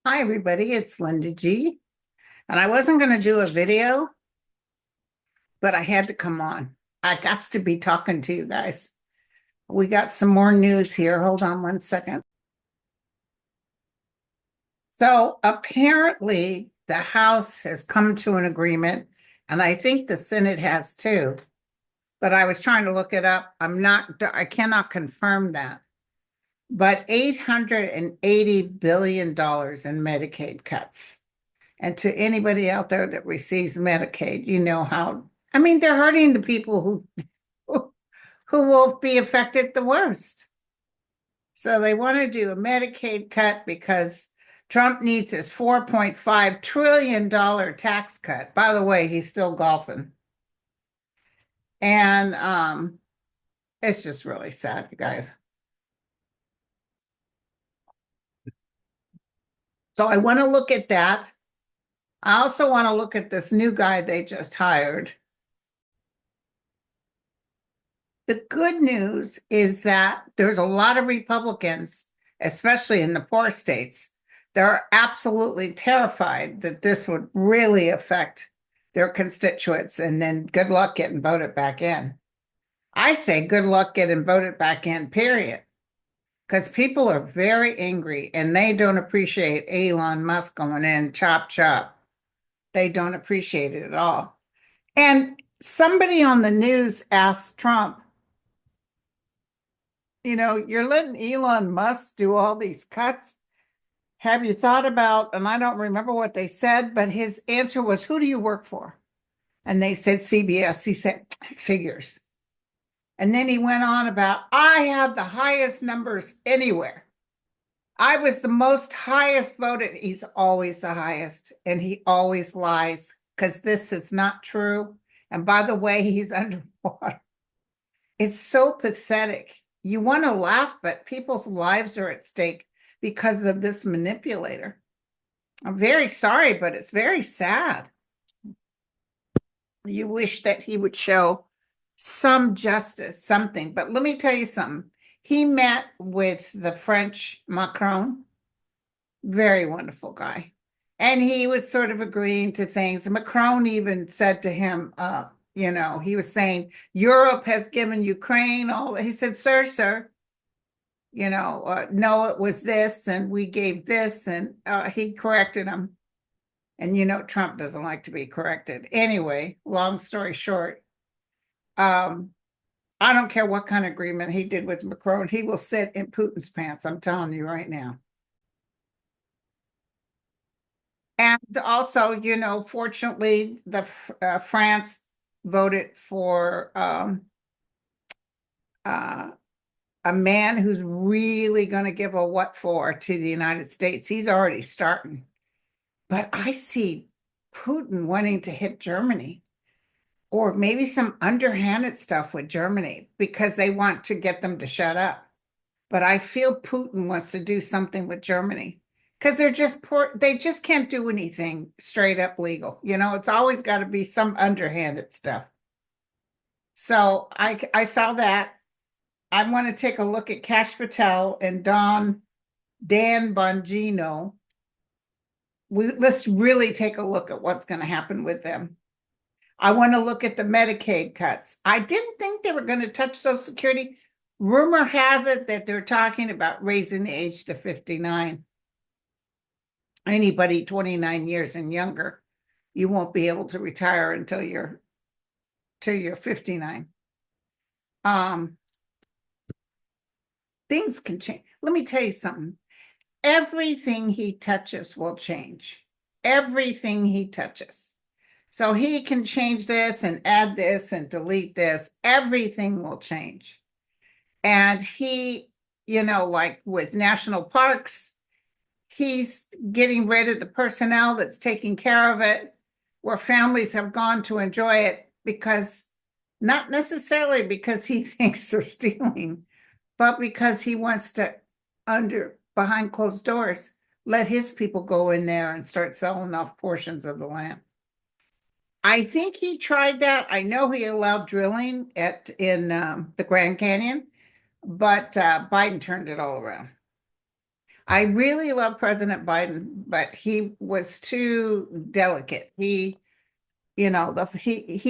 Hi, everybody. It's Linda G. And I wasn't going to do a video, but I had to come on. I got to be talking to you guys. We got some more news here. Hold on one second. So apparently, the House has come to an agreement, and I think the Senate has too. But I was trying to look it up. I cannot confirm that. But $880 billion in Medicaid cuts. And to anybody out there that receives Medicaid, you know how, I mean, they're hurting the people who will be affected the worst. So they want to do a Medicaid cut because Trump needs his $4.5 trillion tax cut. By the way, he's still golfing. And it's just really sad, you guys. So I want to look at that. I also want to look at this new guy they just hired. The good news is that there's a lot of Republicans, especially in the poor states, they're absolutely terrified that this would really affect their constituents, and then good luck getting voted back in. I say good luck getting voted back in, period. Because people are very angry and they don't appreciate Elon Musk going in, chop, chop. They don't appreciate it at all. And somebody on the news asked Trump, you're letting Elon Musk do all these cuts. Have you thought about, and I don't remember what they said, but his answer was, who do you work for? And they said CBS. He said, figures. And then he went on about, I have the highest numbers anywhere. I was the most highest voted. He's always the highest, and he always lies because this is not true. And by the way, he's underwater. It's so pathetic. You want to laugh, but people's lives are at stake because of this manipulator. I'm very sorry, but it's very sad. You wish that he would show some justice, something. But let me tell you something. He met with the French Macron, very wonderful guy. And he was sort of agreeing to things. Macron even said to him, he was saying, Europe has given Ukraine all. He said, sir, no, it was this, and we gave this, and he corrected him. And Trump doesn't like to be corrected. Anyway, long story short, I don't care what kind of agreement he did with Macron. He will sit in Putin's pants. I'm telling you right now. And also, fortunately, the France voted for a man who's really going to give a what for to the United States. He's already starting. But I see Putin wanting to hit Germany, or maybe some underhanded stuff with Germany because they want to get them to shut up. But I feel Putin wants to do something with Germany because they're just poor. They just can't do anything straight up legal. It's always got to be some underhanded stuff. So I saw that. I want to take a look at Cash Patel and Dan Bongono. Let's really take a look at what's going to happen with them. I want to look at the Medicaid cuts. I didn't think they were going to touch Social Security. Rumor has it that they're talking about raising the age to 59. Anybody 29 years and younger, you won't be able to retire until you're 59. Things can change. Let me tell you something. Everything he touches will change. Everything he touches. So he can change this and add this and delete this. Everything will change. And he, like with national parks, he's getting rid of the personnel that's taking care of it, where families have gone to enjoy it, because not necessarily because he thinks they're stealing, but because he wants to, behind closed doors, let his people go in there and start selling off portions of the land. I think he tried that. I know he allowed drilling in the Grand Canyon, but Biden turned it all around. I really love President Biden, but he was too delicate. He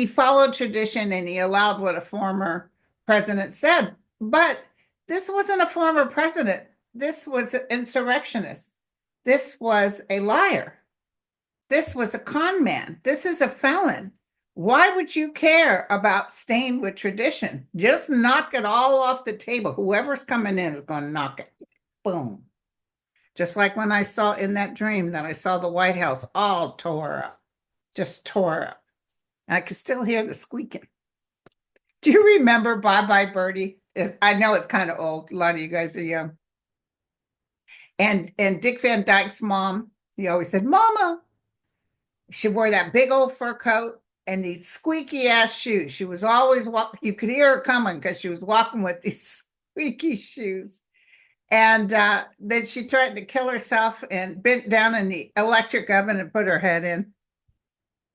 followed tradition and he allowed what a former president said. But this wasn't a former president. This was an insurrectionist. This was a liar. This was a con man. This is a felon. Why would you care about staying with tradition? Just knock it all off the table. Whoever's coming in is going to knock it. Boom. Just like when I saw in that dream that I saw the White House all tore up, just tore up. And I could still hear the squeaking. Do you remember Bye Bye Birdie? I know it's kind of old. A lot of you guys are young. And Dick Van Dyke's mom, he always said, Mama. She wore that big old fur coat and these squeaky ass shoes. She was always walking. You could hear her coming because she was walking with these squeaky shoes. And then she threatened to kill herself and bent down in the electric oven and put her head in.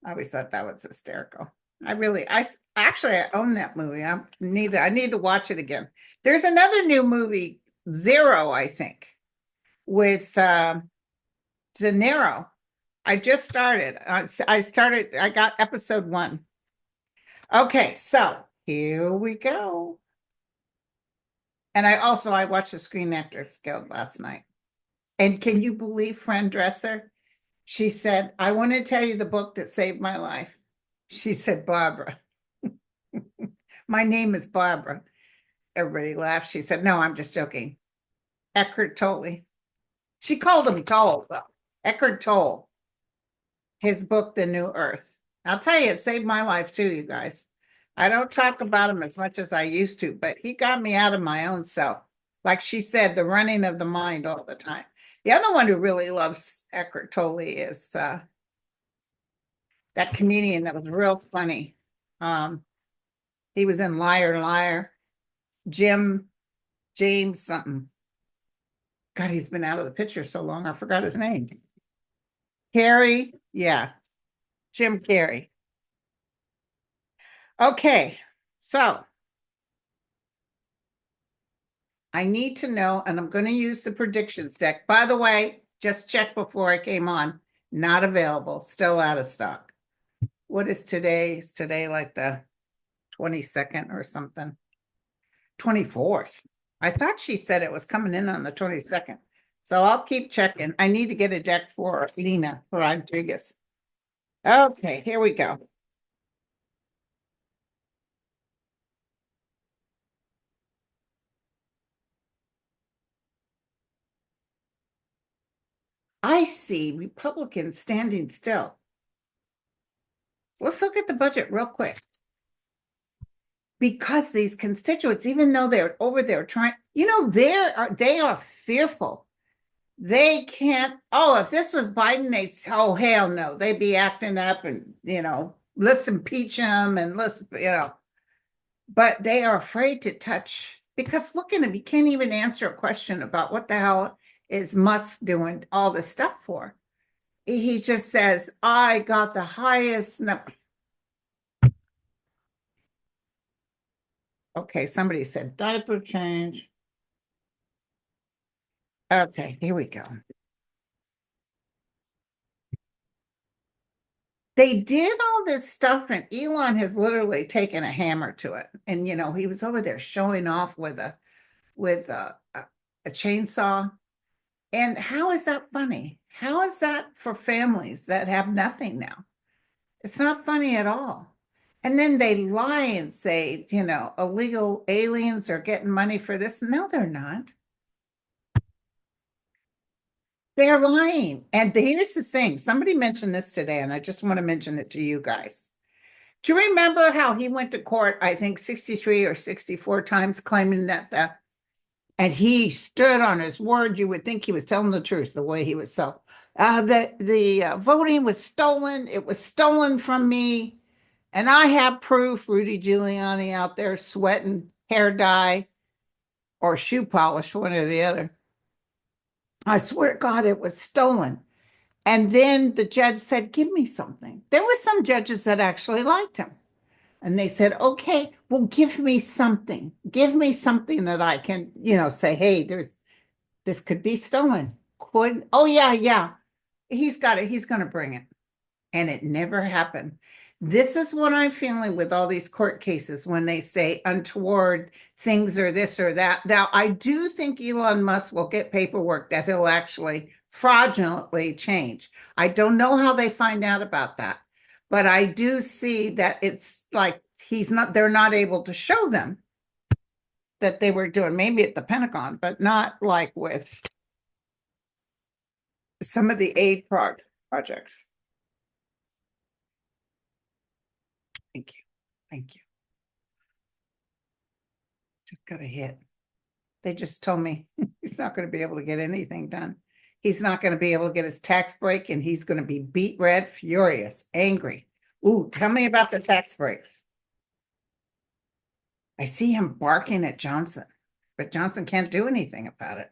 I always thought that was hysterical. I own that movie. I need to watch it again. There's another new movie, Zero, I think, with De Niro. I just started. I got episode 1. Okay, so here we go. And I watched the Screen Actors Guild last night. And can you believe Fran Dresser? She said, I want to tell you the book that saved my life. She said, Barbara. My name is Barbara. Everybody laughed. She said, no, I'm just joking. Eckhart Tolle. She called him Tolle, though. Eckhart Tolle. His book, The New Earth. I'll tell you, it saved my life too, you guys. I don't talk about him as much as I used to, but he got me out of my own self. Like she said, the running of the mind all the time. The other one who really loves Eckhart Tolle is that comedian that was real funny. He was in Liar, Liar. James something. God, he's been out of the picture so long, I forgot his name. Carrey, yeah. Jim Carrey. Okay, so I need to know, and I'm going to use the predictions deck. By the way, just check before I came on. Not available, still out of stock. What is today? Is today like the 22nd or something? 24th. I thought she said it was coming in on the 22nd. So I'll keep checking. I need to get a deck for Lena Rodriguez. Okay, here we go. I see Republicans standing still. Let's look at the budget real quick. Because these constituents, even though they're over there trying, they are fearful. They can't, if this was Biden, hell no, they'd be acting up and, let's impeach him and but they are afraid to touch, because look at him, he can't even answer a question about what the hell is Musk doing all this stuff for. He just says, I got the highest number. Okay, somebody said diaper change. Okay, here we go. They did all this stuff, and Elon has literally taken a hammer to it. And he was over there showing off with a chainsaw. And how is that funny? How is that for families that have nothing now? It's not funny at all. And then they lie and say, illegal aliens are getting money for this. No, they're not. They're lying. And here's the thing. Somebody mentioned this today, and I just want to mention it to you guys. Do you remember how he went to court, I think 63 or 64 times, claiming that and he stood on his word? You would think he was telling the truth the way he was so. The voting was stolen. It was stolen from me. And I have proof. Rudy Giuliani out there sweating hair dye or shoe polish, one or the other. I swear to God, it was stolen. And then the judge said, give me something. There were some judges that actually liked him. And they said, okay, well, give me something. Give me something that I can, say, hey, there's this could be stolen. Could, oh yeah, yeah. He's got it. He's going to bring it. And it never happened. This is what I'm feeling with all these court cases when they say untoward things or this or that. Now, I do think Elon Musk will get paperwork that he'll actually fraudulently change. I don't know how they find out about that, but I do see that it's like they're not able to show them that they were doing, maybe at the Pentagon, but not like with some of the aid projects. Thank you. Thank you. Just got a hit. They just told me he's not going to be able to get anything done. He's not going to be able to get his tax break, and he's going to be beet red, furious, angry. Ooh, tell me about the tax breaks. I see him barking at Johnson, but Johnson can't do anything about it.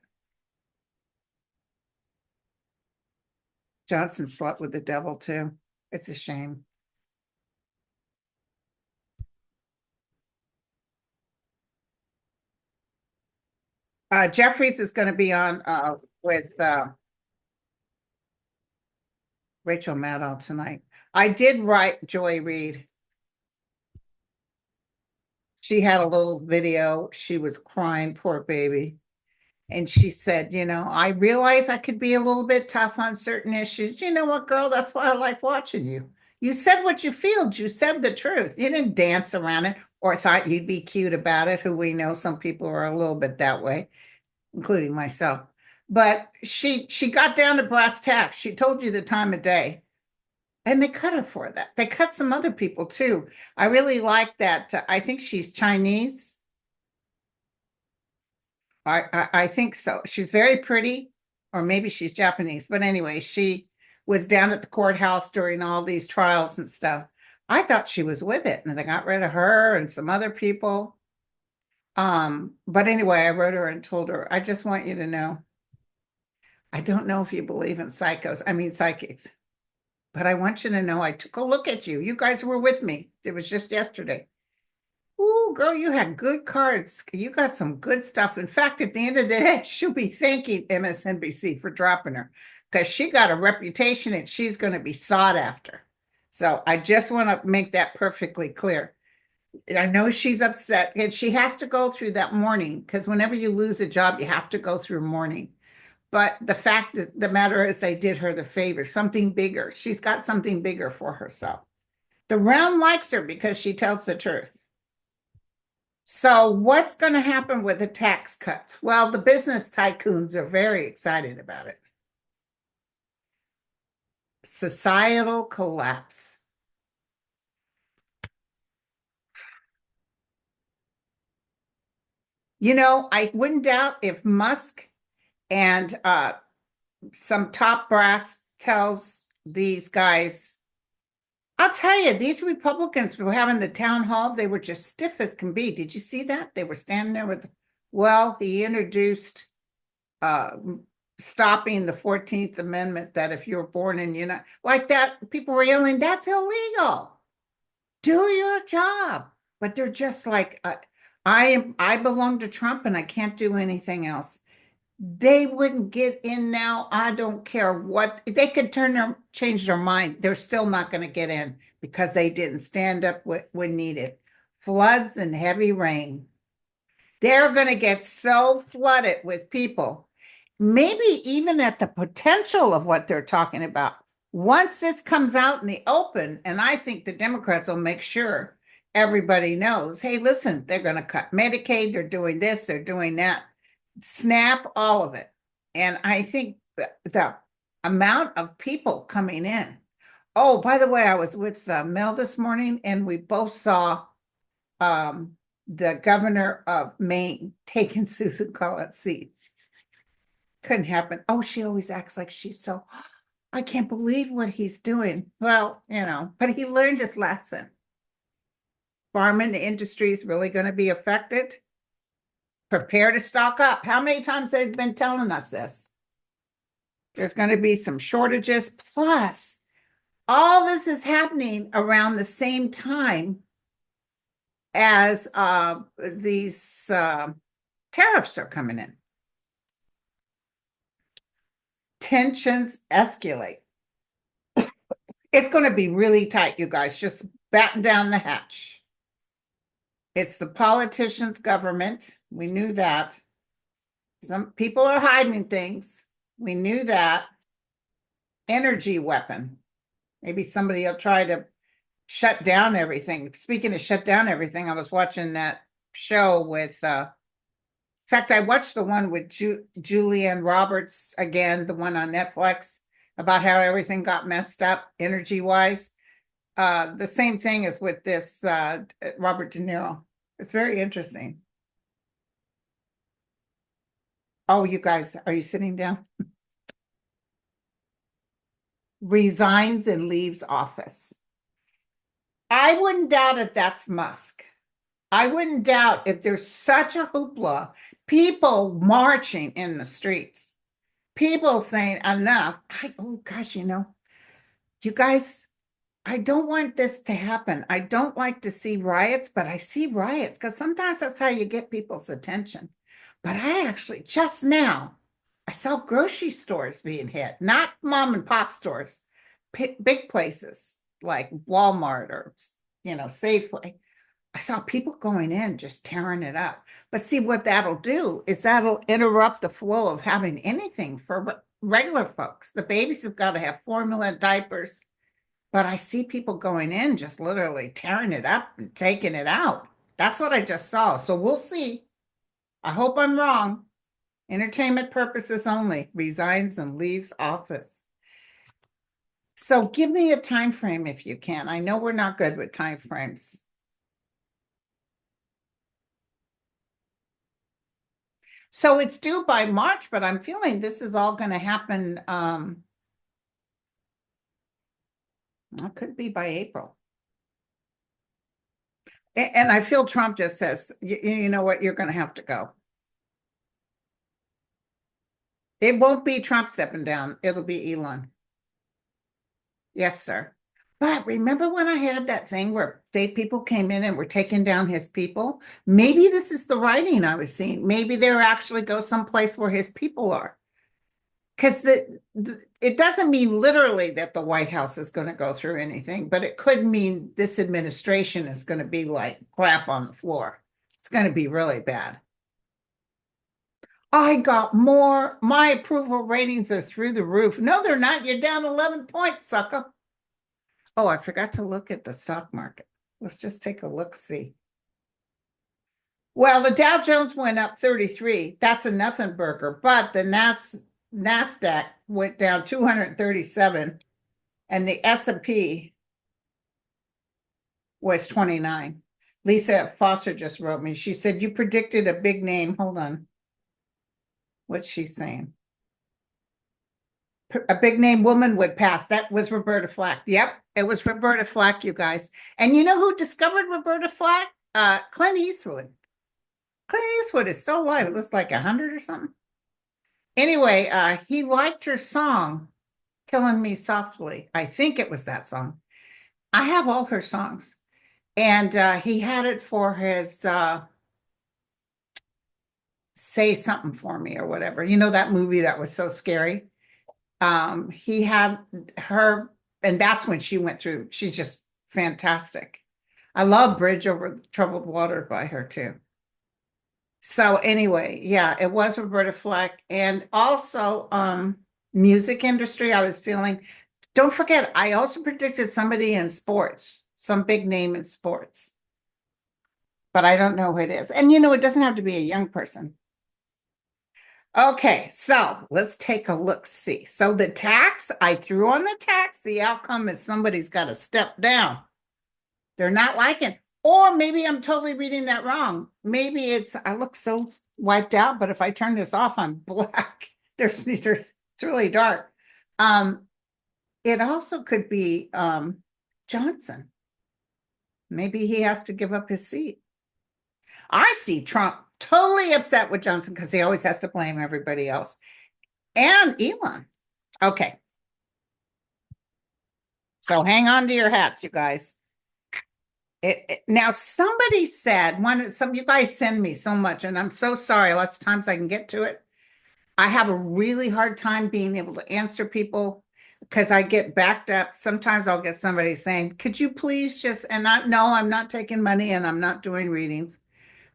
Johnson slept with the devil too. It's a shame. Jeffries is going to be on with Rachel Maddow tonight. I did write Joy Reid. She had a little video. She was crying, poor baby. And she said, I realize I could be a little bit tough on certain issues. You know what, girl? That's why I like watching you. You said what you feel. You said the truth. You didn't dance around it or thought you'd be cute about it, who we know some people are a little bit that way, including myself. But she got down to brass tacks. She told you the time of day. And they cut her for that. They cut some other people too. I really like that. I think she's Chinese. I think so. She's very pretty, or maybe she's Japanese. But anyway, she was down at the courthouse during all these trials and stuff. I thought she was with it, and they got rid of her and some other people. But anyway, I wrote her and told her, I just want you to know, I don't know if you believe in psychics, but I want you to know I took a look at you. You guys were with me. It was just yesterday. Ooh, girl, you had good cards. You got some good stuff. In fact, at the end of the day, she'll be thanking MSNBC for dropping her because she got a reputation and she's going to be sought after. So I just want to make that perfectly clear. I know she's upset and she has to go through that mourning because whenever you lose a job, you have to go through mourning. But the fact that the matter is they did her the favor, something bigger. She's got something bigger for herself. The realm likes her because she tells the truth. So what's going to happen with the tax cuts? Well, the business tycoons are very excited about it. Societal collapse. I wouldn't doubt if Musk and some top brass tells these guys, I'll tell you, these Republicans were having the town hall. They were just stiff as can be. Did you see that? They were standing there he introduced stopping the 14th Amendment that if you're born in, like that, people were yelling, that's illegal. Do your job. But they're just like, I belong to Trump and I can't do anything else. They wouldn't get in now. I don't care what they could change their mind. They're still not going to get in because they didn't stand up when needed. Floods and heavy rain. They're going to get so flooded with people, maybe even at the potential of what they're talking about. Once this comes out in the open, and I think the Democrats will make sure everybody knows, hey, listen, they're going to cut Medicaid, they're doing this, they're doing that. Snap, all of it. And I think the amount of people coming in. Oh, by the way, I was with Mel this morning and we both saw the governor of Maine taking Susan Collett's seat. Couldn't happen. Oh, she always acts like I can't believe what he's doing. Well, but he learned his lesson. Farming industry is really going to be affected. Prepare to stock up. How many times they've been telling us this? There's going to be some shortages. Plus, all this is happening around the same time as these tariffs are coming in. tensions escalate. It's going to be really tight, you guys. Just batten down the hatch. It's the politicians' government. We knew that. Some people are hiding things. We knew that. Energy weapon. Maybe somebody will try to shut down everything. Speaking of shut down everything, I was watching that show with, in fact, I watched the one with Julianne Roberts again, the one on Netflix, about how everything got messed up energy wise. The same thing as with this Robert De Niro. It's very interesting. Oh, you guys, are you sitting down? Resigns and leaves office. I wouldn't doubt if that's Musk. I wouldn't doubt if there's such a hoopla, people marching in the streets, people saying enough. Oh gosh, you guys, I don't want this to happen. I don't like to see riots, but I see riots because sometimes that's how you get people's attention. But I actually, just now, I saw grocery stores being hit, not mom and pop stores, big places like Walmart or, Safeway. I saw people going in just tearing it up. But see, what that'll do is that'll interrupt the flow of having anything for regular folks. The babies have got to have formula, diapers. But I see people going in just literally tearing it up and taking it out. That's what I just saw. So we'll see. I hope I'm wrong. Entertainment purposes only. Resigns and leaves office. So give me a time frame if you can. I know we're not good with time frames. So it's due by March, but I'm feeling this is all going to happen. It could be by April. And I feel Trump just says, you know what, you're going to have to go. It won't be Trump stepping down. It'll be Elon. Yes, sir. But remember when I had that thing where people came in and were taking down his people? Maybe this is the writing I was seeing. Maybe they'll actually go someplace where his people are. Because it doesn't mean literally that the White House is going to go through anything, but it could mean this administration is going to be like crap on the floor. It's going to be really bad. I got more. My approval ratings are through the roof. No, they're not. You're down 11 points, sucker. Oh, I forgot to look at the stock market. Let's just take a look, see. Well, the Dow Jones went up 33. That's a nothing burger, but the NASDAQ went down 237 and the S&P was 29. Lisa Foster just wrote me. She said, you predicted a big name. Hold on. What's she saying? A big name woman would pass. That was Roberta Flack. Yep, it was Roberta Flack, you guys. And you know who discovered Roberta Flack? Clint Eastwood. Clint Eastwood is still alive. It looks like 100 or something. Anyway, he liked her song, Killing Me Softly. I think it was that song. I have all her songs. And he had it for his Say Something For Me or whatever. You know that movie that was so scary? He had her, and that's when she went through. She's just fantastic. I love Bridge Over Troubled Water by her too. So anyway, yeah, it was Roberta Flack. And also music industry, I was feeling, don't forget, I also predicted somebody in sports, some big name in sports. But I don't know who it is. And it doesn't have to be a young person. Okay, so let's take a look, see. So the tax, I threw on the tax. The outcome is somebody's got to step down. They're not liking, or maybe I'm totally reading that wrong. Maybe I look so wiped out, but if I turn this off, I'm black. It's really dark. It also could be Johnson. Maybe he has to give up his seat. I see Trump totally upset with Johnson because he always has to blame everybody else. And Elon. Okay. So hang on to your hats, you guys. Now, somebody said, you guys send me so much, and I'm so sorry. Lots of times I can get to it. I have a really hard time being able to answer people because I get backed up. Sometimes I'll get somebody saying, could you please just, and no, I'm not taking money and I'm not doing readings.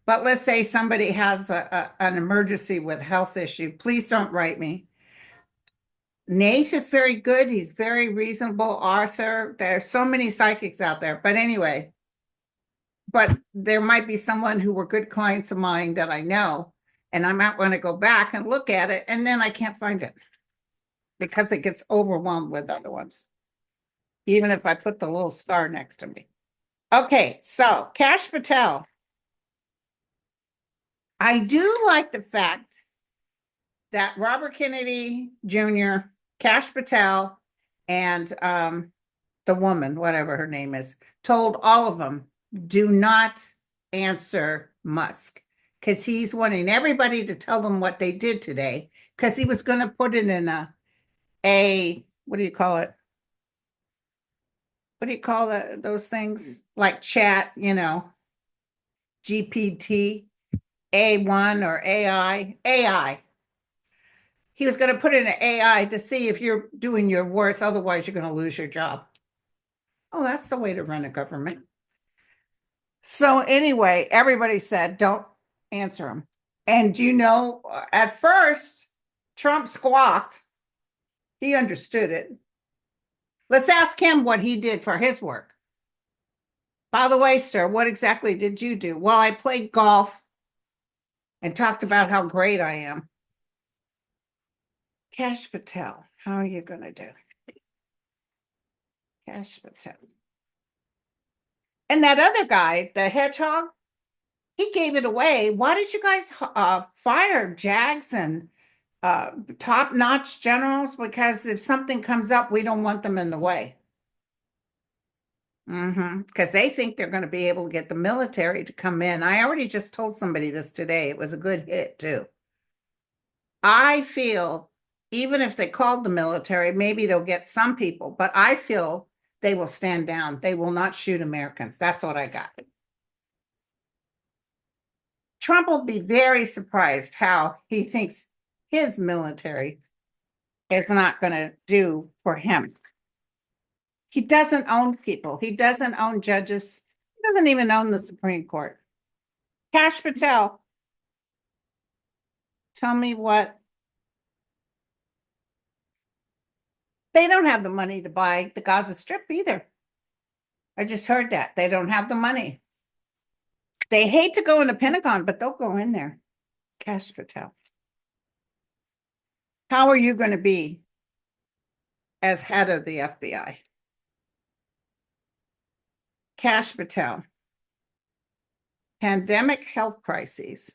But let's say somebody has an emergency with health issue. Please don't write me. Nate is very good. He's very reasonable. Arthur, there's so many psychics out there. But anyway, but there might be someone who were good clients of mine that I know, and I might want to go back and look at it, and then I can't find it because it gets overwhelmed with other ones, even if I put the little star next to me. Okay, so Cash Patel. I do like the fact that Robert Kennedy Jr., Cash Patel, and the woman, whatever her name is, told all of them, do not answer Musk, because he's wanting everybody to tell them what they did today, because he was going to put it in what do you call it? What do you call those things? Like chat, GPT, A1 or AI. He was going to put in an AI to see if you're doing your worth. Otherwise, you're going to lose your job. Oh, that's the way to run a government. So anyway, everybody said, don't answer him. And at first, Trump squawked. He understood it. Let's ask him what he did for his work. By the way, sir, what exactly did you do? Well, I played golf and talked about how great I am. Cash Patel, how are you going to do? Cash Patel. And that other guy, the hedgehog, he gave it away. Why did you guys fire Jags and top-notch generals? Because if something comes up, we don't want them in the way. Because they think they're going to be able to get the military to come in. I already just told somebody this today. It was a good hit, too. I feel even if they called the military, maybe they'll get some people, but I feel they will stand down. They will not shoot Americans. That's what I got. Trump will be very surprised how he thinks his military is not going to do for him. He doesn't own people. He doesn't own judges. He doesn't even own the Supreme Court. Cash Patel, tell me what. They don't have the money to buy the Gaza Strip either. I just heard that. They don't have the money. They hate to go in the Pentagon, but they'll go in there. Cash Patel. How are you going to be as head of the FBI? Cash Patel. Pandemic health crises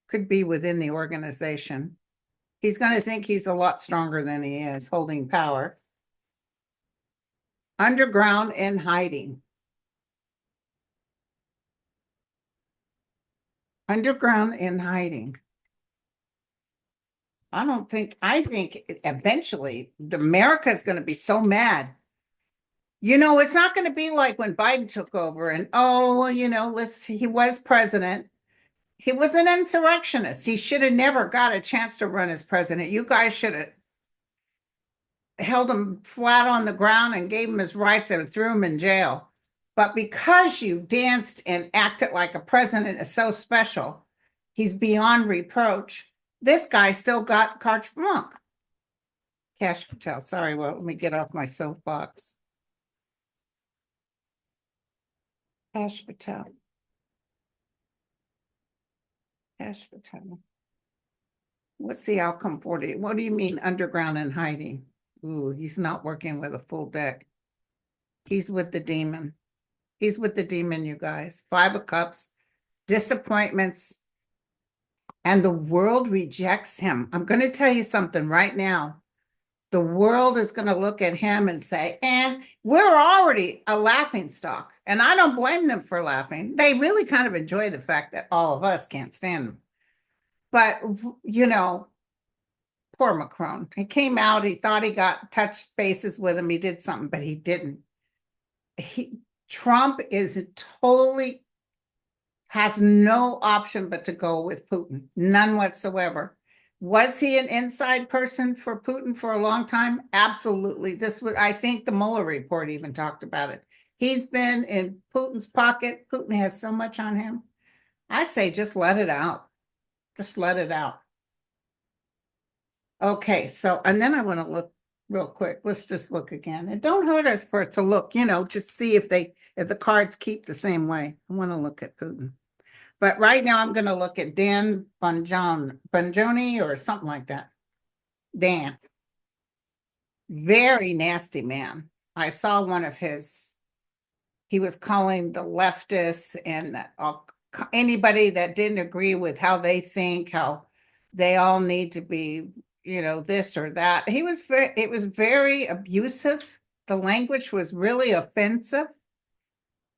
could be within the organization. He's going to think he's a lot stronger than he is, holding power. Underground and hiding. Underground and hiding. I think eventually America is going to be so mad. It's not going to be like when Biden took over and, he was president. He was an insurrectionist. He should have never got a chance to run as president. You guys should have held him flat on the ground and gave him his rights and threw him in jail. But because you danced and acted like a president is so special, he's beyond reproach. This guy still got carte blanche. Cash Patel. Sorry, well, let me get off my soapbox. Cash Patel. Cash Patel. What's the outcome for you? What do you mean underground and hiding? Ooh, he's not working with a full deck. He's with the demon. He's with the demon, you guys. 5 of Cups, disappointments, and the world rejects him. I'm going to tell you something right now. The world is going to look at him and say, we're already a laughing stock. And I don't blame them for laughing. They really kind of enjoy the fact that all of us can't stand him. But, poor Macron. He came out, he thought he got touched bases with him. He did something, but he didn't. Trump is totally has no option but to go with Putin, none whatsoever. Was he an inside person for Putin for a long time? Absolutely. This was, I think the Mueller report even talked about it. He's been in Putin's pocket. Putin has so much on him. I say just let it out. Just let it out. Okay, so, and then I want to look real quick. Let's just look again. It don't hurt us for it to look, just see if the cards keep the same way. I want to look at Putin. But right now I'm going to look at Dan Bonjoni or something like that. Dan, very nasty man. I saw one of he was calling the leftists and anybody that didn't agree with how they think, how they all need to be, this or that. It was very abusive. The language was really offensive.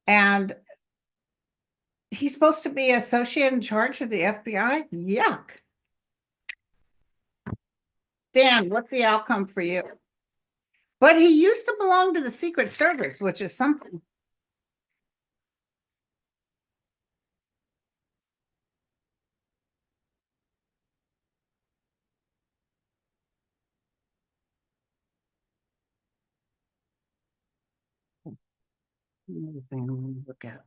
And he's supposed to be associate in charge of the FBI? Yuck. Dan, what's the outcome for you? But he used to belong to the Secret Service, which is something. Another thing I want to look at.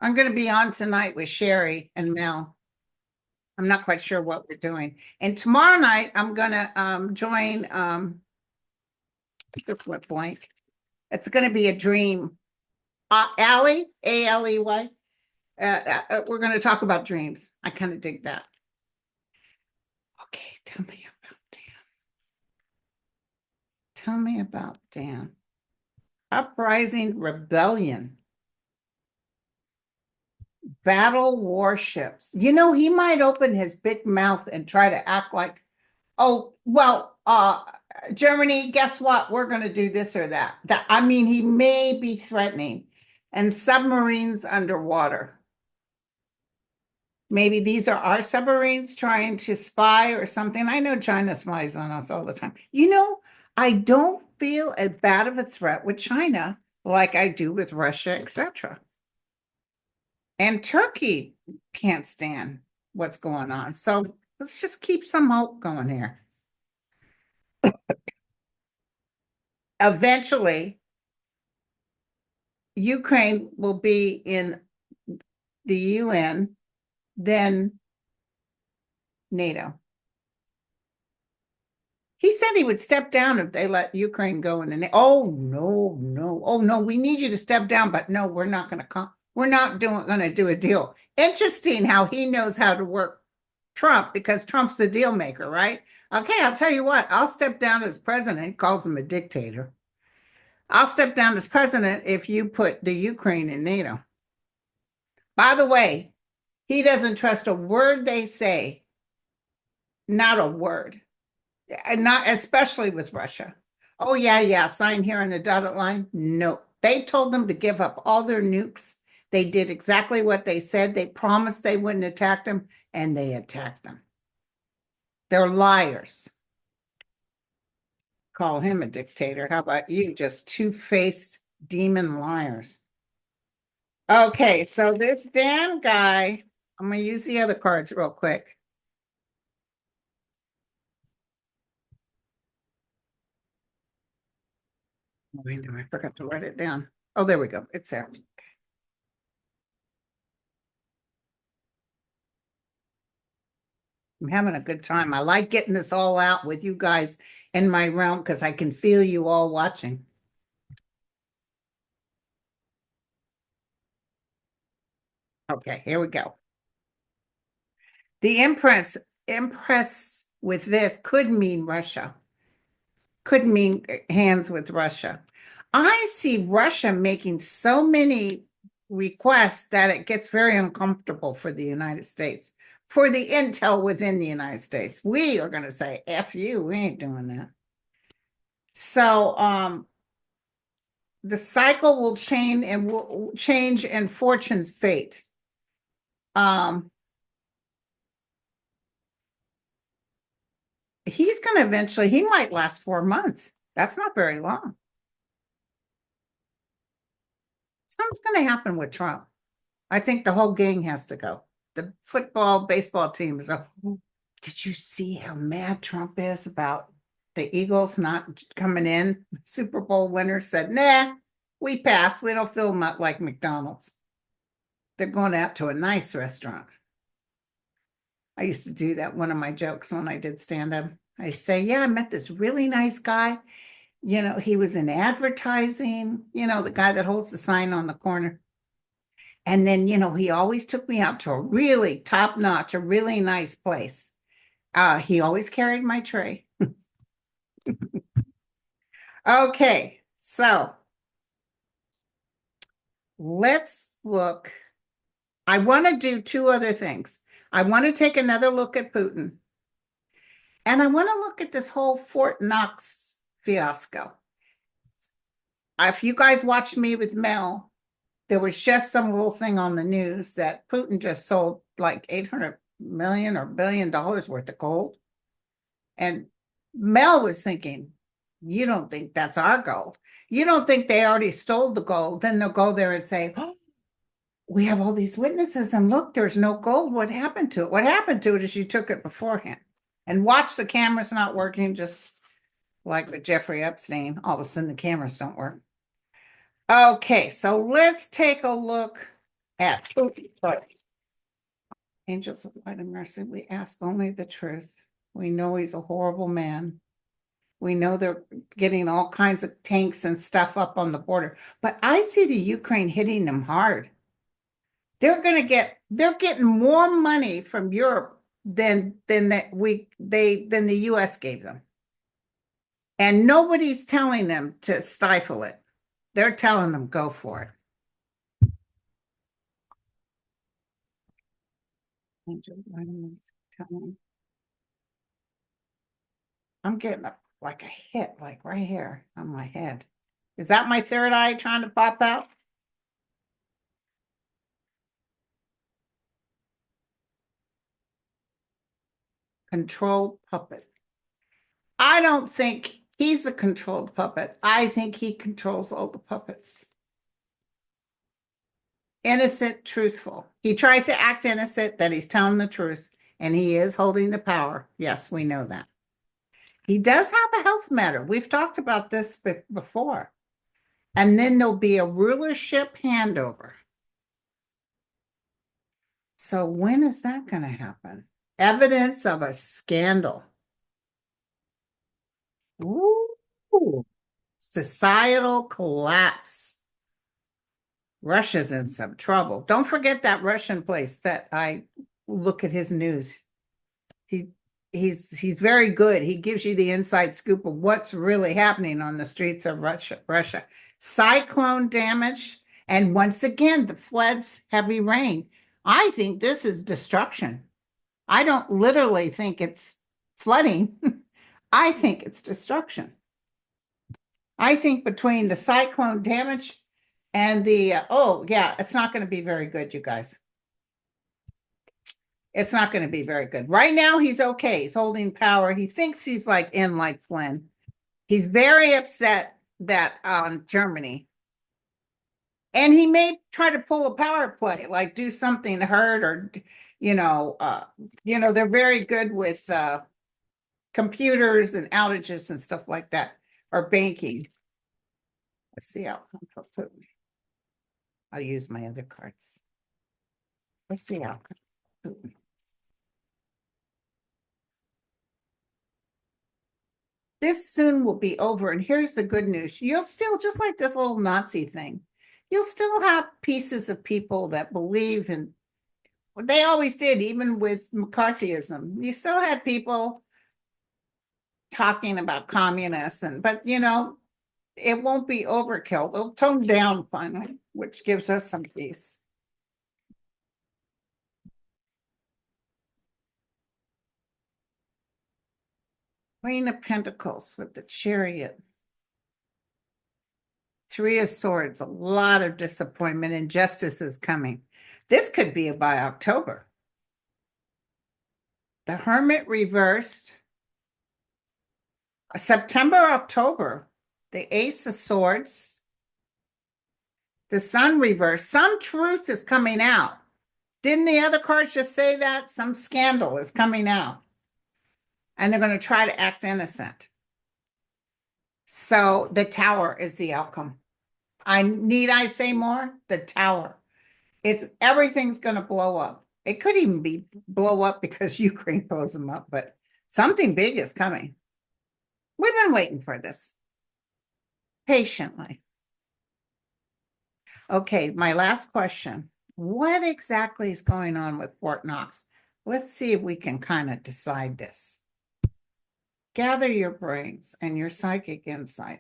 I'm going to be on tonight with Sherry and Mel. I'm not quite sure what we're doing. And tomorrow night, I'm going to join, this went blank. It's going to be a dream. Allie, Aley. We're going to talk about dreams. I kind of dig that. Okay, tell me about Dan. Tell me about Dan. Uprising Rebellion. Battle warships. He might open his big mouth and try to act like, oh, well, Germany, guess what? We're going to do this or that. He may be threatening. And submarines underwater. Maybe these are our submarines trying to spy or something. I know China spies on us all the time. I don't feel as bad of a threat with China like I do with Russia, etc. And Turkey can't stand what's going on. So let's just keep some hope going here. Eventually, Ukraine will be in the UN, then NATO. He said he would step down if they let Ukraine go in the oh no, no. Oh no, we need you to step down, but no, we're not going to come. We're not going to do a deal. Interesting how he knows how to work Trump because Trump's the deal maker, right? Okay, I'll tell you what, I'll step down as president, calls him a dictator. I'll step down as president if you put the Ukraine in NATO. By the way, he doesn't trust a word they say, not a word, and not especially with Russia. Oh, yeah, sign here on the dotted line. No, they told them to give up all their nukes. They did exactly what they said. They promised they wouldn't attack them, and they attacked them. They're liars. Call him a dictator. How about you? Just two-faced demon liars. Okay, so this Dan guy, I'm going to use the other cards real quick. Wait, I forgot to write it down. Oh, there we go. It's there. I'm having a good time. I like getting this all out with you guys in my realm because I can feel you all watching. Okay, here we go. The Empress with this could mean Russia, could mean hands with Russia. I see Russia making so many requests that it gets very uncomfortable for the United States, for the intel within the United States. We are going to say, F you, we ain't doing that. So the cycle will change and fortune's fate. He's going to eventually, he might last 4 months. That's not very long. Something's going to happen with Trump. I think the whole gang has to go. The football, baseball teams. Did you see how mad Trump is about the Eagles not coming in? Super Bowl winner said, nah, we pass. We don't feel like McDonald's. They're going out to a nice restaurant. I used to do that. One of my jokes when I did stand up, I say, yeah, I met this really nice guy. You know, he was in advertising, you know, the guy that holds the sign on the corner. And then, you know, he always took me out to a really top notch, a really nice place. He always carried my tray. Okay, so let's look. I want to do two other things. I want to take another look at Putin. And I want to look at this whole Fort Knox fiasco. If you guys watched me with Mel, there was just some little thing on the news that Putin just sold like 800 million or $1 billion worth of gold. And Mel was thinking, you don't think that's our gold. You don't think they already stole the gold. Then they'll go there and say, oh, we have all these witnesses and look, there's no gold. What happened to it? What happened to it is you took it beforehand. And watch the cameras not working, just like with Jeffrey Epstein. All of a sudden the cameras don't work. Okay, so let's take a look at Putin. Angels of light and mercy, we ask only the truth. We know he's a horrible man. We know they're getting all kinds of tanks and stuff up on the border, but I see the Ukraine hitting them hard. They're getting more money from Europe than the US gave them. And nobody's telling them to stifle it. They're telling them go for it. I'm getting like a hit, like right here on my head. Is that my third eye trying to pop out? Controlled puppet. I don't think he's a controlled puppet. I think he controls all the puppets. Innocent, truthful. He tries to act innocent, that he's telling the truth, and he is holding the power. Yes, we know that. He does have a health matter. We've talked about this before. And then there'll be a rulership handover. So when is that going to happen? Evidence of a scandal. Ooh. Societal collapse. Russia's in some trouble. Don't forget that Russian place that I look at his news. He's very good. He gives you the inside scoop of what's really happening on the streets of Russia. Cyclone damage, and once again, the floods, heavy rain. I think this is destruction. I don't literally think it's flooding. I think it's destruction. I think between the cyclone damage and the, oh yeah, it's not going to be very good, you guys. It's not going to be very good. Right now, he's okay. He's holding power. He thinks he's like in like Flynn. He's very upset that Germany. And he may try to pull a power play, like do something to hurt or, they're very good with computers and outages and stuff like that, or banking. Let's see how I'll use my other cards. Let's see how. This soon will be over. And here's the good news. You'll still, just like this little Nazi thing, you'll still have pieces of people that believe in, they always did, even with McCarthyism. You still had people talking about communists, but it won't be overkill. They'll tone down finally, which gives us some peace. Queen of Pentacles with the Chariot. Three of Swords, a lot of disappointment. Injustice is coming. This could be by October. The Hermit reversed. September, October. The Ace of Swords. The sun reversed. Some truth is coming out. Didn't the other cards just say that? Some scandal is coming out. And they're going to try to act innocent. So the tower is the outcome. I say more? The tower. It's everything's going to blow up. It could even be blow up because Ukraine blows them up, but something big is coming. We've been waiting for this patiently. Okay, my last question. What exactly is going on with Fort Knox? Let's see if we can kind of decide this. Gather your brains and your psychic insight.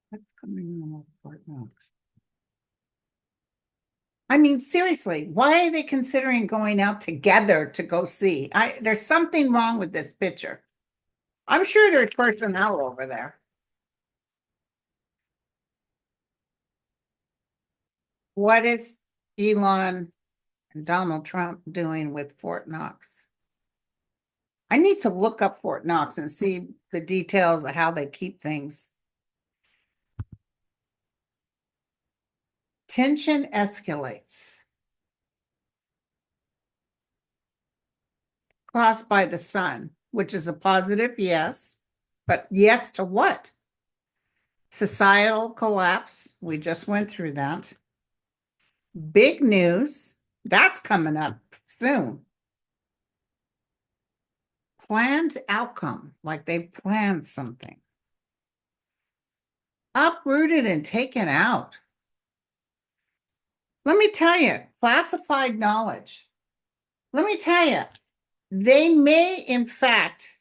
What's coming on with Fort Knox? I mean, seriously, why are they considering going out together to go see? There's something wrong with this picture. I'm sure there's personnel over there. What is Elon and Donald Trump doing with Fort Knox? I need to look up Fort Knox and see the details of how they keep things. Tension escalates. Crossed by the sun, which is a positive yes, but yes to what? Societal collapse. We just went through that. Big news. That's coming up soon. Planned outcome, like they planned something. Uprooted and taken out. Let me tell you, classified knowledge. Let me tell you, they may, in fact,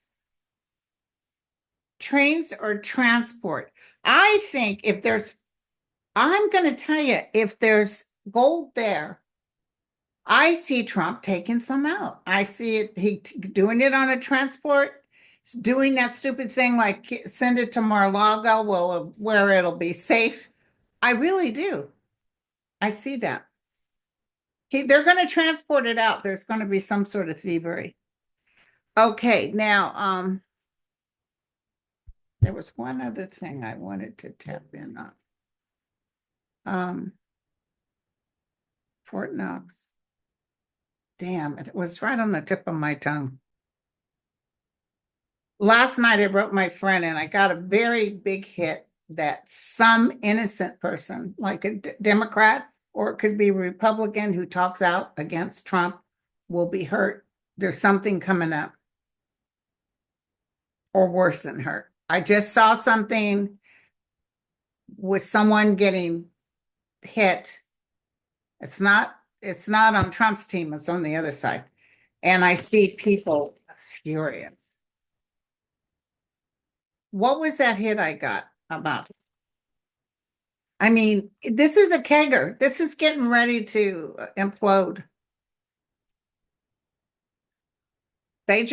trains or transport. I think I'm going to tell you, if there's gold there, I see Trump taking some out. I see it, he doing it on a transport, doing that stupid thing like send it to Mar-a-Lago, where it'll be safe. I really do. I see that. They're going to transport it out. There's going to be some sort of thievery. Okay, now, there was one other thing I wanted to tap in on. Fort Knox. Damn, it was right on the tip of my tongue. Last night I wrote my friend and I got a very big hit that some innocent person, like a Democrat, or it could be a Republican who talks out against Trump, will be hurt. There's something coming up, or worse than hurt. I just saw something with someone getting hit. It's not on Trump's team, it's on the other side. And I see people furious. What was that hit I got about? I mean, this is a kegger. This is getting ready to implode. They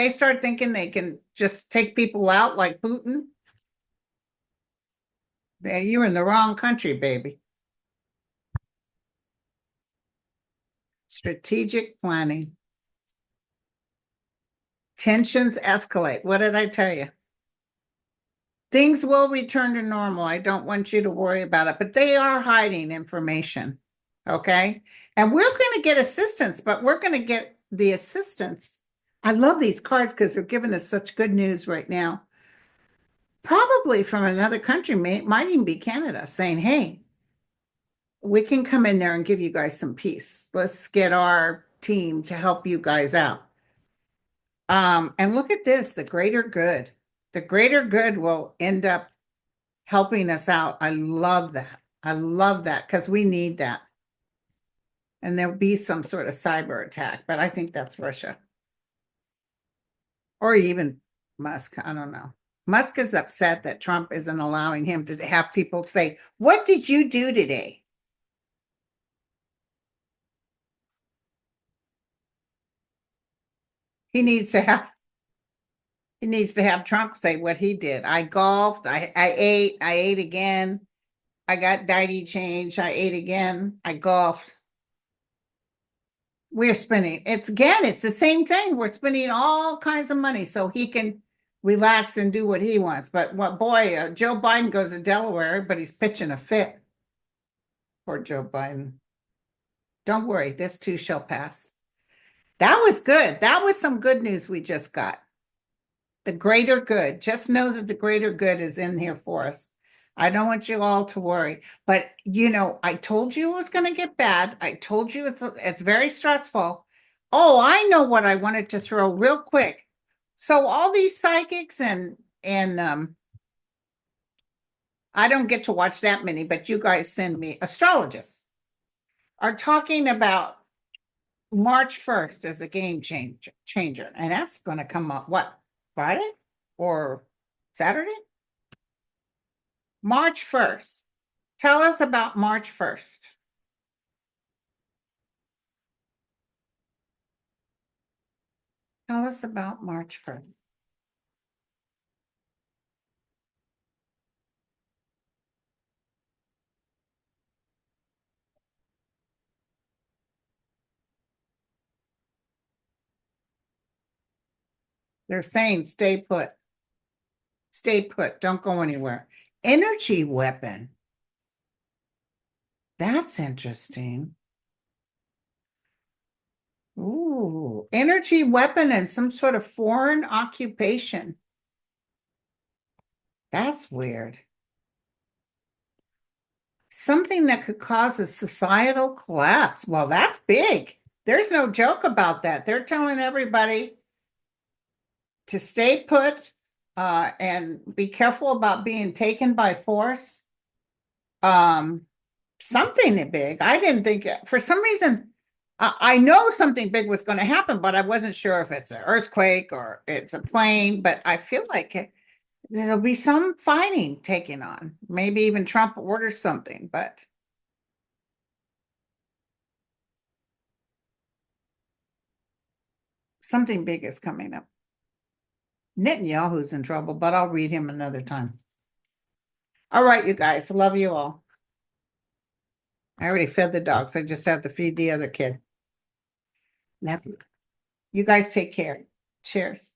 start thinking they can just take people out like Putin. You're in the wrong country, baby. Strategic planning. Tensions escalate. What did I tell you? Things will return to normal. I don't want you to worry about it, but they are hiding information. Okay. And we're going to get assistance, but we're going to get the assistance. I love these cards because they're giving us such good news right now. Probably from another country, might even be Canada, saying, hey, we can come in there and give you guys some peace. Let's get our team to help you guys out. And look at this, the greater good. The greater good will end up helping us out. I love that. I love that because we need that. And there'll be some sort of cyber attack, but I think that's Russia. Or even Musk. I don't know. Musk is upset that Trump isn't allowing him to have people say, what did you do today? He needs to have Trump say what he did. I golfed, I ate again. I got diety change, I ate again, I golfed. We're spending, it's the same thing. We're spending all kinds of money so he can relax and do what he wants. But what boy, Joe Biden goes to Delaware, but he's pitching a fit. Poor Joe Biden. Don't worry, this too shall pass. That was good. That was some good news we just got. The greater good. Just know that the greater good is in here for us. I don't want you all to worry. But I told you it was going to get bad. I told you it's very stressful. Oh, I know what I wanted to throw real quick. So all these psychics and I don't get to watch that many, but you guys send me astrologists are talking about March 1st as a game changer. And that's going to come up what, Friday or Saturday? March 1st. Tell us about March 1st. Tell us about March 1st. They're saying stay put. Stay put. Don't go anywhere. Energy weapon. That's interesting. Ooh, energy weapon and some sort of foreign occupation. That's weird. Something that could cause a societal collapse. Well, that's big. There's no joke about that. They're telling everybody to stay put and be careful about being taken by force. Something big. I didn't think, for some reason, I know something big was going to happen, but I wasn't sure if it's an earthquake or it's a plane. But I feel like there'll be some fighting taking on. Maybe even Trump orders something, but something big is coming up. Netanyahu's in trouble, but I'll read him another time. All right, you guys. Love you all. I already fed the dogs. I just have to feed the other kid. Love you. You guys take care. Cheers.